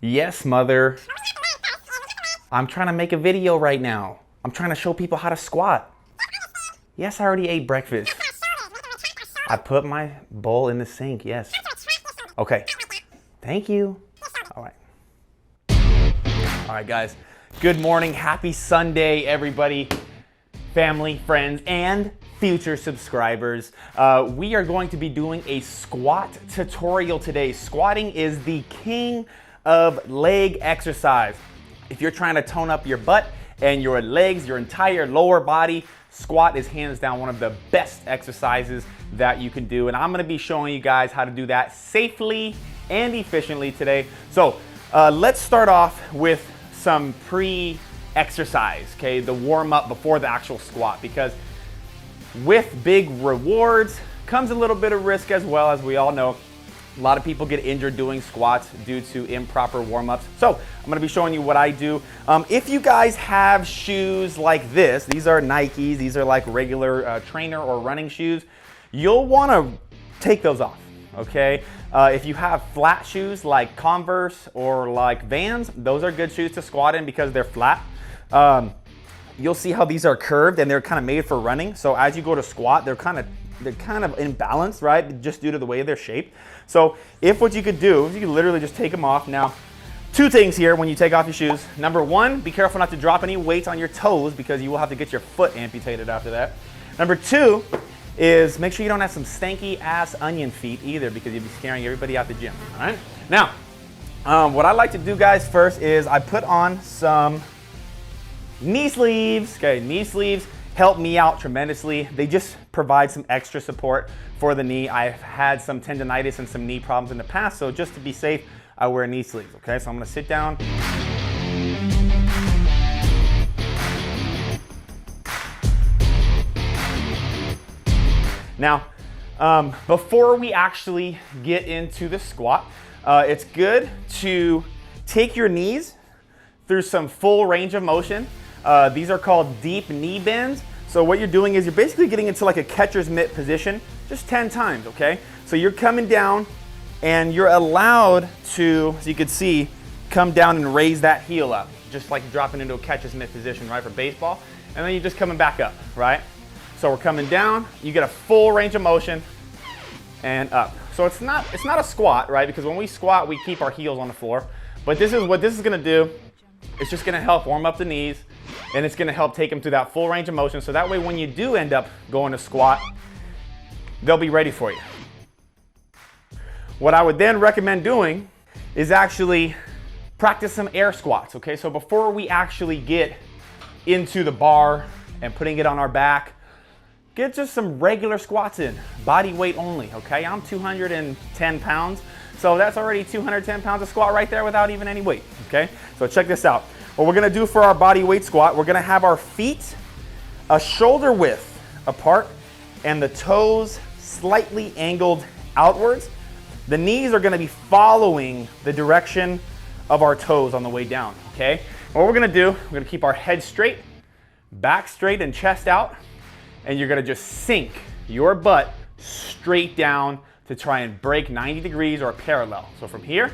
Yes, mother. I'm trying to make a video right now. I'm trying to show people how to squat. Yes, I already ate breakfast. I put my bowl in the sink, yes. Okay, thank you. All right. All right, guys. Good morning, happy Sunday, everybody. Family, friends, and future subscribers. We are going to be doing a squat tutorial today. Squatting is the king of leg exercise. If you're trying to tone up your butt and your legs, your entire lower body, squat is hands down one of the best exercises that you can do. And I'm gonna be showing you guys how to do that safely and efficiently today. So let's start off with some pre-exercise, okay? The warm up before the actual squat, because with big rewards comes a little bit of risk as well, as we all know. A lot of people get injured doing squats due to improper warm-ups. So I'm gonna be showing you what I do. If you guys have shoes like this, these are Nikes, these are like regular trainer or running shoes, you'll wanna take those off, okay? If you have flat shoes like Converse or like Vans, those are good shoes to squat in because they're flat. You'll see how these are curved and they're kind of made for running. So as you go to squat, they're kind of imbalanced, right? Just due to the way they're shaped. So if what you could do is you could literally just take them off. Now, two things here when you take off your shoes. Number one, be careful not to drop any weight on your toes because you will have to get your foot amputated after that. Number two is make sure you don't have some stanky ass onion feet either, because you'll be scaring everybody out the gym, all right? Now, what I like to do, guys, first is I put on some knee sleeves. Okay, knee sleeves help me out tremendously. They just provide some extra support for the knee. I've had some tendonitis and some knee problems in the past, so just to be safe, I wear knee sleeves, okay? So I'm gonna sit down. Now, before we actually get into the squat, it's good to take your knees through some full range of motion. These are called deep knee bends. So what you're doing is you're basically getting into like a catcher's mitt position, just 10 times, okay? So you're coming down and you're allowed to, as you can see, come down and raise that heel up, just like dropping into a catcher's mitt position, right, for baseball. And then you're just coming back up, right? So we're coming down, you get a full range of motion and up. So it's not a squat, right? Because when we squat, we keep our heels on the floor. But this is what this is gonna do. It's just gonna help warm up the knees, and it's gonna help take them through that full range of motion, so that way when you do end up going to squat, they'll be ready for you. What I would then recommend doing is actually practice some air squats, okay? So before we actually get into the bar and putting it on our back, get just some regular squats in, body weight only, okay? I'm 210 pounds, so that's already 210 pounds of squat right there without even any weight, okay? So check this out. What we're gonna do for our body weight squat, we're gonna have our feet a shoulder width apart and the toes slightly angled outwards. The knees are gonna be following the direction of our toes on the way down, okay? What we're gonna do, we're gonna keep our head straight, back straight and chest out, and you're gonna just sink your butt straight down to try and break 90 degrees or parallel. So from here,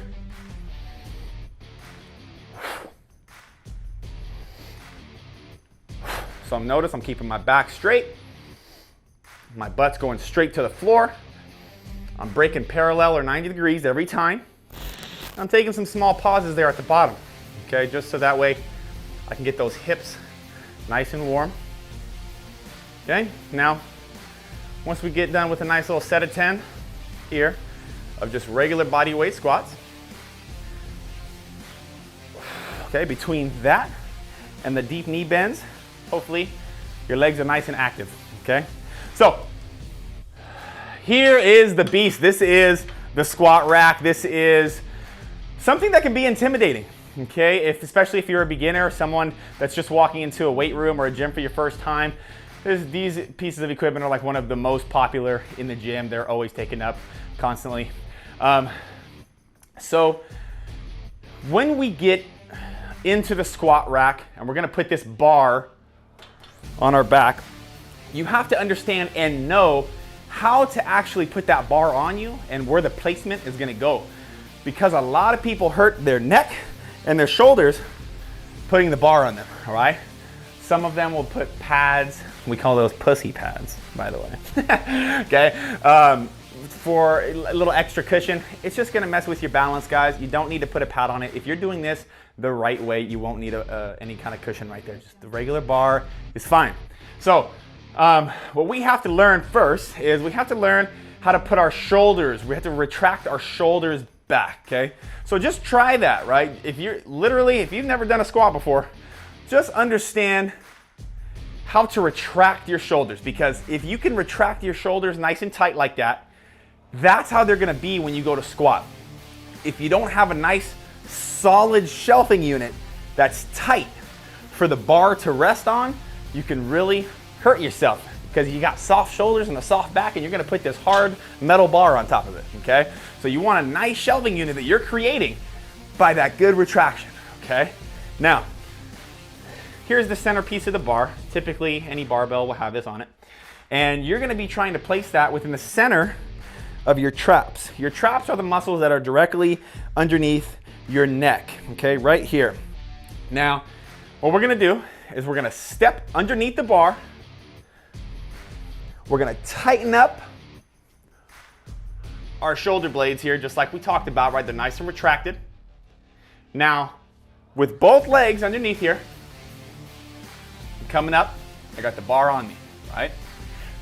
so notice I'm keeping my back straight, my butt's going straight to the floor. I'm breaking parallel or 90 degrees every time. I'm taking some small pauses there at the bottom, okay, just so that way I can get those hips nice and warm. Okay, now once we get done with a nice little set of 10 here of just regular body weight squats, okay, between that and the deep knee bends, hopefully your legs are nice and active, okay? So here is the beast. This is the squat rack. This is something that can be intimidating, okay? Especially if you're a beginner, someone that's just walking into a weight room or a gym for your first time. These pieces of equipment are like one of the most popular in the gym. They're always taken up constantly. So when we get into the squat rack and we're gonna put this bar on our back, you have to understand and know how to actually put that bar on you and where the placement is gonna go. because a lot of people hurt their neck and their shoulders putting the bar on them, all right? Some of them will put pads. We call those pussy pads, by the way. Okay, for a little extra cushion. It's just gonna mess with your balance, guys. You don't need to put a pad on it. If you're doing this the right way, you won't need any kind of cushion right there. Just the regular bar is fine. So what we have to learn first is we have to learn how to put our shoulders, we have to retract our shoulders back, okay? So just try that, right? If you've never done a squat before, just understand how to retract your shoulders, because if you can retract your shoulders nice and tight like that, that's how they're gonna be when you go to squat. If you don't have a nice solid shelving unit that's tight for the bar to rest on, you can really hurt yourself because you got soft shoulders and a soft back and you're gonna put this hard metal bar on top of it, okay? So you want a nice shelving unit that you're creating by that good retraction, okay? Now, here's the centerpiece of the bar. Typically, any barbell will have this on it. And you're gonna be trying to place that within the center of your traps. Your traps are the muscles that are directly underneath your neck, okay, right here. Now, what we're gonna do is we're gonna step underneath the bar. We're gonna tighten up our shoulder blades here, just like we talked about, right? They're nice and retracted. Now, with both legs underneath here, coming up, I got the bar on me, right?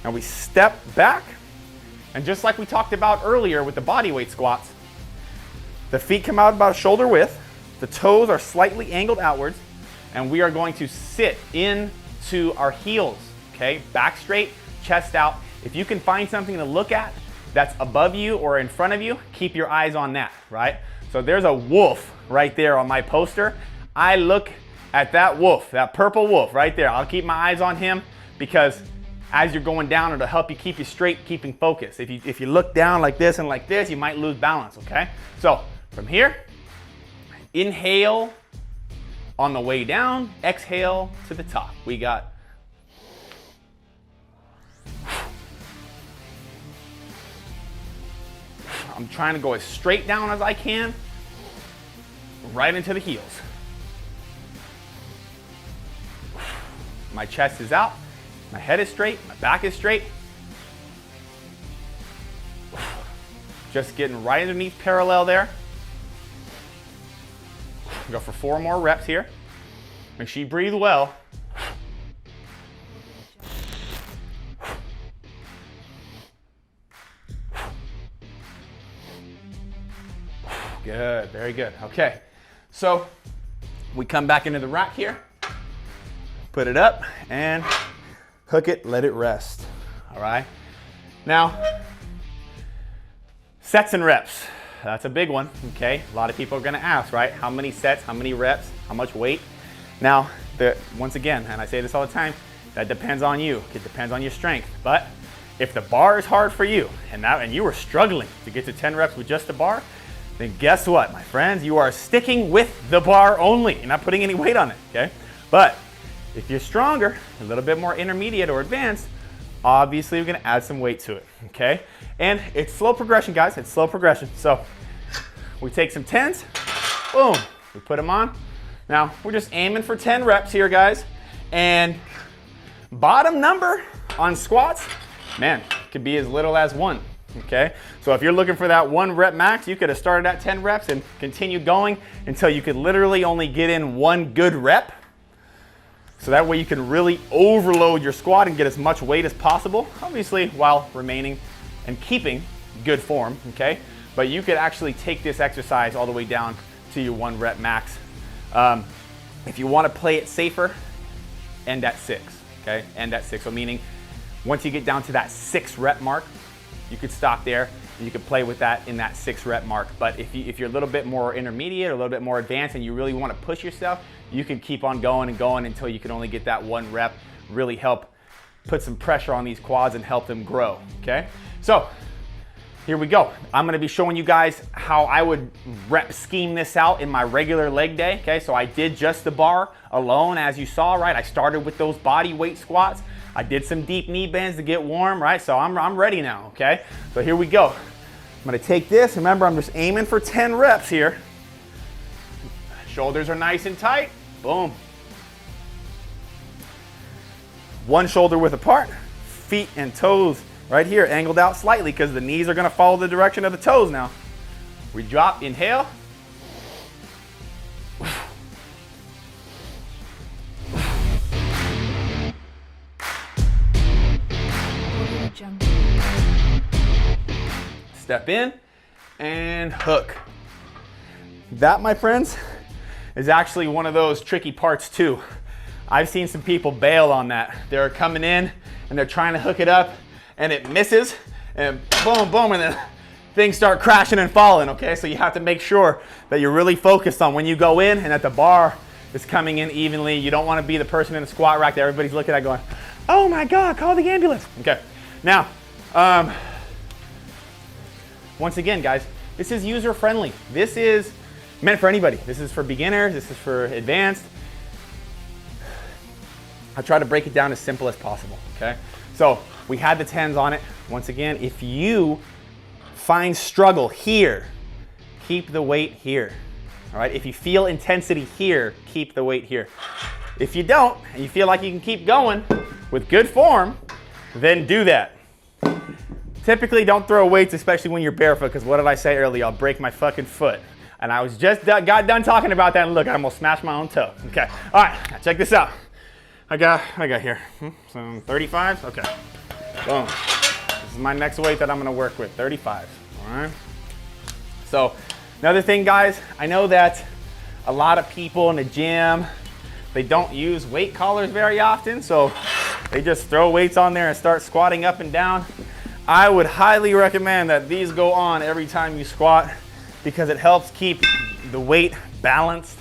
Now we step back, and just like we talked about earlier with the body weight squats, the feet come out about shoulder width, the toes are slightly angled outwards, and we are going to sit into our heels, okay? Back straight, chest out. If you can find something to look at that's above you or in front of you, keep your eyes on that, right? So there's a wolf right there on my poster. I look at that wolf, that purple wolf right there. I'll keep my eyes on him because as you're going down, it'll help you keep you straight, keeping focus. If you look down like this and like this, you might lose balance, okay? So from here, inhale on the way down, exhale to the top. We got I'm trying to go as straight down as I can, right into the heels. My chest is out, my head is straight, my back is straight. Just getting right underneath parallel there. Go for 4 more reps here. Make sure you breathe well. Good, very good. Okay, so we come back into the rack here, put it up and hook it, let it rest. All right, now sets and reps. That's a big one, okay? A lot of people are gonna ask, right? How many sets, how many reps, how much weight? Now, once again, and I say this all the time, that depends on you. It depends on your strength. But if the bar is hard for you and you were struggling to get to 10 reps with just the bar, then guess what, my friends? You are sticking with the bar only. You're not putting any weight on it, okay? But if you're stronger, a little bit more intermediate or advanced, obviously we're gonna add some weight to it, okay? And it's slow progression, guys, it's slow progression. So we take some 10s, boom, we put them on. Now, we're just aiming for 10 reps here, guys. And bottom number on squats, man, could be as little as 1. Okay, so if you're looking for that 1 rep max, you could have started at 10 reps and continued going until you could literally only get in 1 good rep. So that way you can really overload your squat and get as much weight as possible, obviously while remaining and keeping good form, okay? But you could actually take this exercise all the way down to your 1 rep max. If you want to play it safer, end at 6, okay? End at 6, so meaning once you get down to that 6 rep mark, you could stop there and you could play with that in that 6 rep mark. But if you're a little bit more intermediate or a little bit more advanced and you really want to push yourself, you can keep on going and going until you can only get that 1 rep, really help put some pressure on these quads and help them grow, okay? So here we go. I'm gonna be showing you guys how I would rep scheme this out in my regular leg day, okay? So I did just the bar alone, as you saw, right? I started with those body weight squats. I did some deep knee bends to get warm, right? So I'm ready now, okay? So here we go. I'm gonna take this, remember I'm just aiming for 10 reps here. Shoulders are nice and tight, boom. One shoulder width apart, feet and toes right here, angled out slightly because the knees are gonna follow the direction of the toes now. We drop, inhale. Step in and hook. That, my friends, is actually one of those tricky parts too. I've seen some people bail on that. They're coming in and they're trying to hook it up and it misses and boom, boom, and then things start crashing and falling, okay? So you have to make sure that you're really focused on when you go in and that the bar is coming in evenly. You don't want to be the person in the squat rack that everybody's looking at going, oh my God, call the ambulance. Okay, now, once again, guys, this is user friendly. This is meant for anybody. This is for beginners, this is for advanced. I try to break it down as simple as possible, okay? So we had the 10s on it. Once again, if you find struggle here, keep the weight here, all right? If you feel intensity here, keep the weight here. If you don't, and you feel like you can keep going with good form, then do that. Typically don't throw weights, especially when you're barefoot, because what did I say earlier? I'll break my fucking foot. And I was just got done talking about that, and look, I almost smashed my own toe. Okay, all right, now check this out. I got here, some 35s, okay. Boom. This is my next weight that I'm gonna work with, 35, all right? So, another thing, guys, I know that a lot of people in the gym, they don't use weight collars very often, so they just throw weights on there and start squatting up and down. I would highly recommend that these go on every time you squat because it helps keep the weight balanced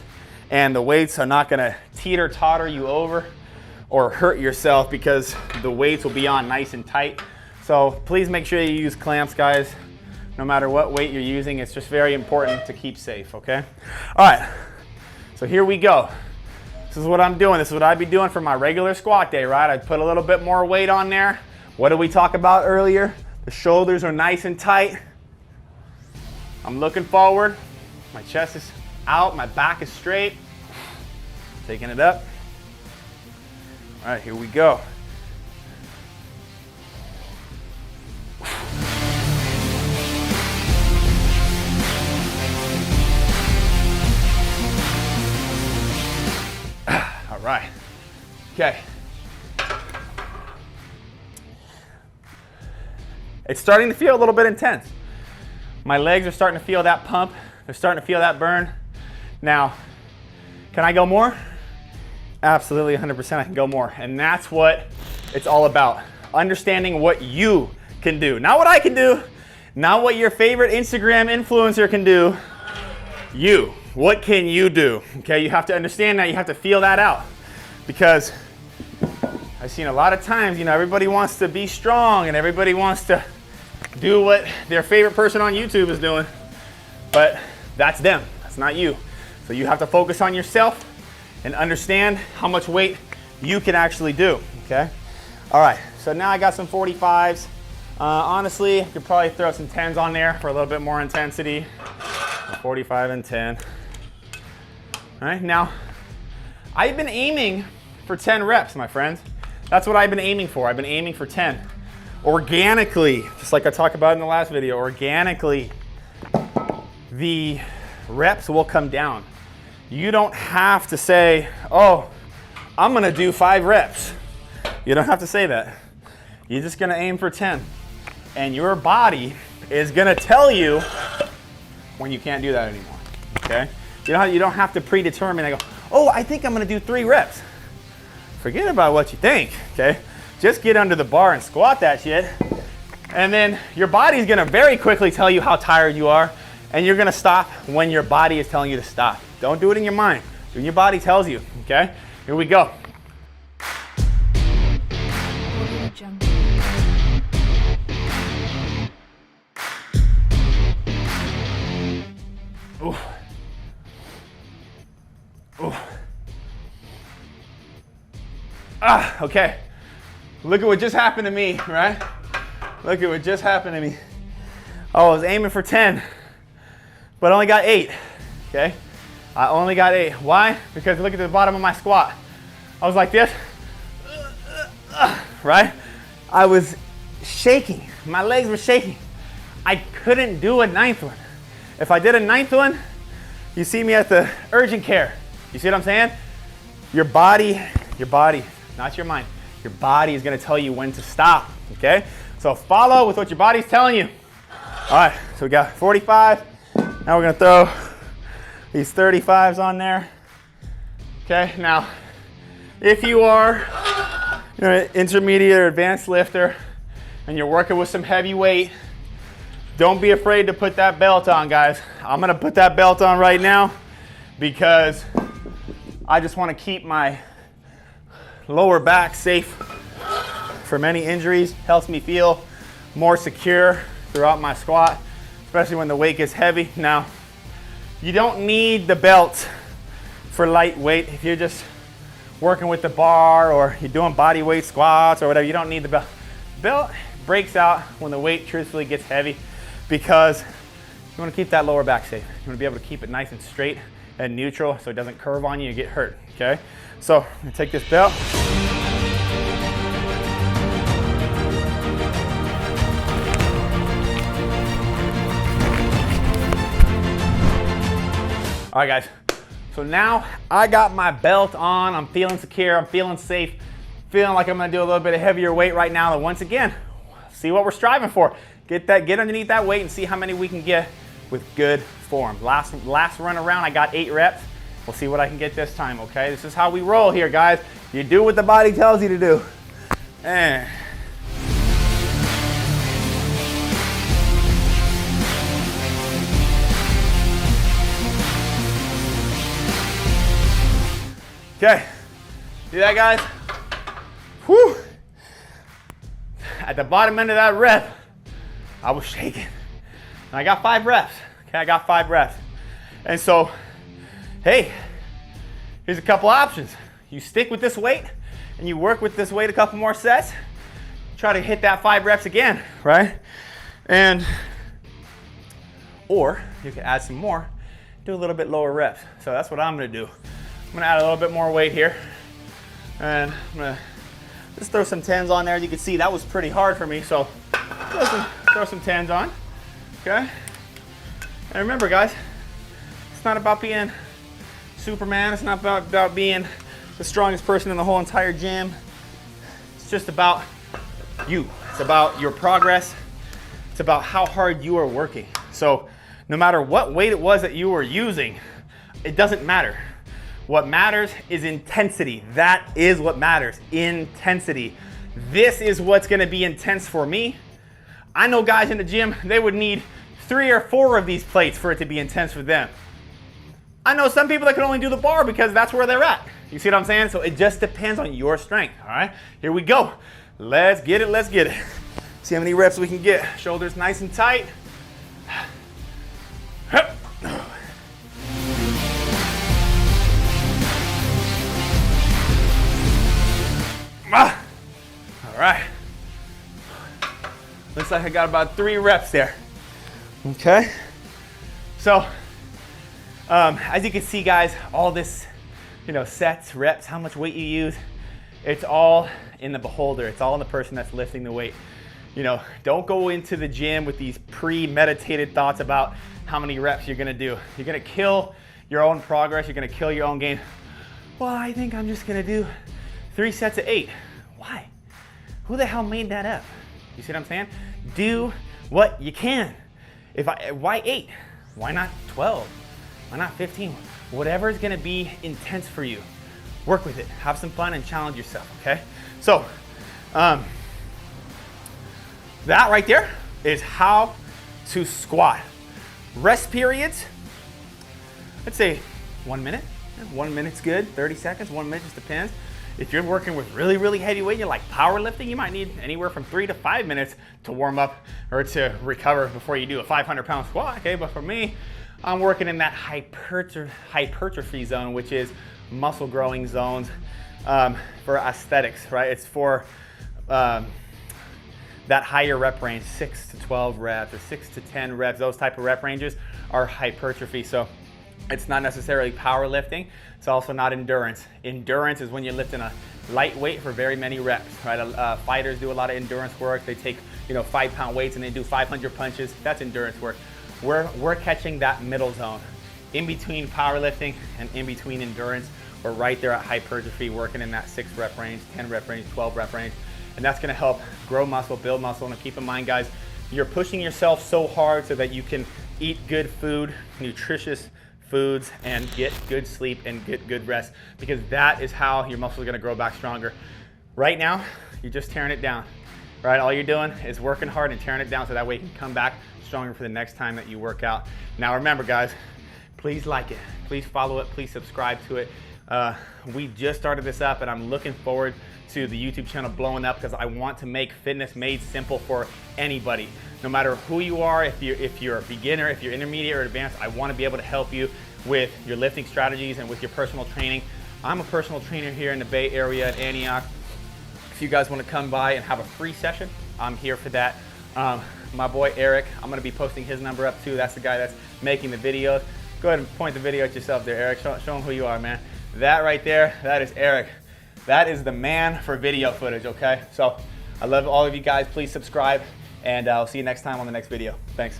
and the weights are not gonna teeter-totter you over or hurt yourself because the weights will be on nice and tight. So please make sure you use clamps, guys. No matter what weight you're using, it's just very important to keep safe, okay? All right, so here we go. This is what I'm doing. This is what I'd be doing for my regular squat day, right? I'd put a little bit more weight on there. What did we talk about earlier? The shoulders are nice and tight. I'm looking forward. My chest is out, my back is straight. Taking it up. All right, here we go. All right, okay. It's starting to feel a little bit intense. My legs are starting to feel that pump. They're starting to feel that burn. Now, can I go more? Absolutely, 100% I can go more. And that's what it's all about. Understanding what you can do. Not what I can do, not what your favorite Instagram influencer can do. You, what can you do? Okay, you have to understand that, you have to feel that out. Because I've seen a lot of times, you know, everybody wants to be strong and everybody wants to do what their favorite person on YouTube is doing, but that's them, that's not you. So you have to focus on yourself and understand how much weight you can actually do, okay? All right, so now I got some 45s. Honestly, I could probably throw some 10s on there for a little bit more intensity. 45 and 10. All right, now, I've been aiming for 10 reps, my friends. That's what I've been aiming for. I've been aiming for 10. Organically, just like I talked about in the last video, organically, the reps will come down. You don't have to say, oh, I'm gonna do 5 reps. You don't have to say that. You're just gonna aim for 10. And your body is gonna tell you when you can't do that anymore, okay? You don't have to predetermine and go, oh, I think I'm gonna do 3 reps. Forget about what you think, okay? Just get under the bar and squat that shit. And then your body's gonna very quickly tell you how tired you are, and you're gonna stop when your body is telling you to stop. Don't do it in your mind. Do what your body tells you, okay? Here we go. Ooh. Ooh. Ah, okay. Look at what just happened to me, right? Look at what just happened to me. I was aiming for 10, but I only got 8, okay? I only got 8. Why? Because look at the bottom of my squat. I was like this, right? I was shaking. My legs were shaking. I couldn't do a 9th one. If I did a 9th one, you see me at the urgent care. You see what I'm saying? Your body, not your mind, your body is gonna tell you when to stop, okay? So follow with what your body's telling you. All right, so we got 45. Now we're gonna throw these 35s on there. Okay, now, if you are an intermediate or advanced lifter and you're working with some heavy weight, don't be afraid to put that belt on, guys. I'm gonna put that belt on right now because I just wanna keep my lower back safe from any injuries. Helps me feel more secure throughout my squat, especially when the weight gets heavy. Now, you don't need the belt for lightweight. If you're just working with the bar or you're doing body weight squats or whatever, you don't need the belt. Belt breaks out when the weight truthfully gets heavy because you want to keep that lower back safe. You want to be able to keep it nice and straight and neutral so it doesn't curve on you and get hurt, okay? So I'm gonna take this belt. All right, guys, so now I got my belt on. I'm feeling secure, I'm feeling safe, feeling like I'm gonna do a little bit of heavier weight right now. And once again, see what we're striving for. Get underneath that weight and see how many we can get with good form. Last run around, I got 8 reps. We'll see what I can get this time, okay? This is how we roll here, guys. You do what the body tells you to do. And okay, see that, guys? Whew. At the bottom end of that rep, I was shaking. And I got 5 reps, okay? I got 5 reps. And so, hey, here's a couple options. You stick with this weight and you work with this weight a couple more sets, try to hit that 5 reps again, right? Or you can add some more, do a little bit lower reps. So that's what I'm gonna do. I'm gonna add a little bit more weight here. And I'm gonna just throw some 10s on there. You can see that was pretty hard for me, so throw some 10s on, okay? And remember, guys, it's not about being Superman. It's not about being the strongest person in the whole entire gym. It's just about you. It's about your progress. It's about how hard you are working. So no matter what weight it was that you were using, it doesn't matter. What matters is intensity. That is what matters, intensity. This is what's gonna be intense for me. I know guys in the gym, they would need 3 or 4 of these plates for it to be intense for them. I know some people that can only do the bar because that's where they're at. You see what I'm saying? So it just depends on your strength, all right? Here we go. Let's get it, let's get it. See how many reps we can get. Shoulders nice and tight. All right. Looks like I got about 3 reps there. Okay. So, as you can see, guys, all this, sets, reps, how much weight you use, it's all in the beholder. It's all in the person that's lifting the weight. Don't go into the gym with these premeditated thoughts about how many reps you're gonna do. You're gonna kill your own progress. You're gonna kill your own gain. Well, I think I'm just gonna do 3 sets of 8. Why? Who the hell made that up? You see what I'm saying? Do what you can. Why 8? Why not 12? Why not 15? Whatever is gonna be intense for you, work with it. Have some fun and challenge yourself, okay? So, that right there is how to squat. Rest periods, let's say 1 minute. 1 minute's good, 30 seconds, 1 minute, just depends. If you're working with really, really heavy weight, you're like powerlifting, you might need anywhere from 3 to 5 minutes to warm up or to recover before you do a 500-pound squat, okay? But for me, I'm working in that hypertrophy zone, which is muscle growing zones for aesthetics, right? It's for that higher rep range, 6 to 12 reps or 6 to 10 reps, those type of rep ranges are hypertrophy. So it's not necessarily powerlifting. It's also not endurance. Endurance is when you're lifting a light weight for very many reps, right? Fighters do a lot of endurance work. They take, 5-pound weights and they do 500 punches. That's endurance work. We're catching that middle zone in between powerlifting and in between endurance. We're right there at hypertrophy, working in that 6 rep range, 10 rep range, 12 rep range. And that's gonna help grow muscle, build muscle. And keep in mind, guys, you're pushing yourself so hard so that you can eat good food, nutritious foods, and get good sleep and get good rest, because that is how your muscles are gonna grow back stronger. Right now, you're just tearing it down, right? All you're doing is working hard and tearing it down so that way you can come back stronger for the next time that you work out. Now remember, guys, please like it, please follow it, please subscribe to it. We just started this up and I'm looking forward to the YouTube channel blowing up, because I want to make fitness made simple for anybody. No matter who you are, if you're a beginner, if you're intermediate or advanced, I want to be able to help you with your lifting strategies and with your personal training. I'm a personal trainer here in the Bay Area at Antioch. If you guys want to come by and have a free session, I'm here for that. My boy Eric, I'm going to be posting his number up too. That's the guy that's making the videos. Go ahead and point the video at yourself there, Eric. Show him who you are, man. That right there, that is Eric. That is the man for video footage, okay? So I love all of you guys. Please subscribe, and I'll see you next time on the next video. Thanks.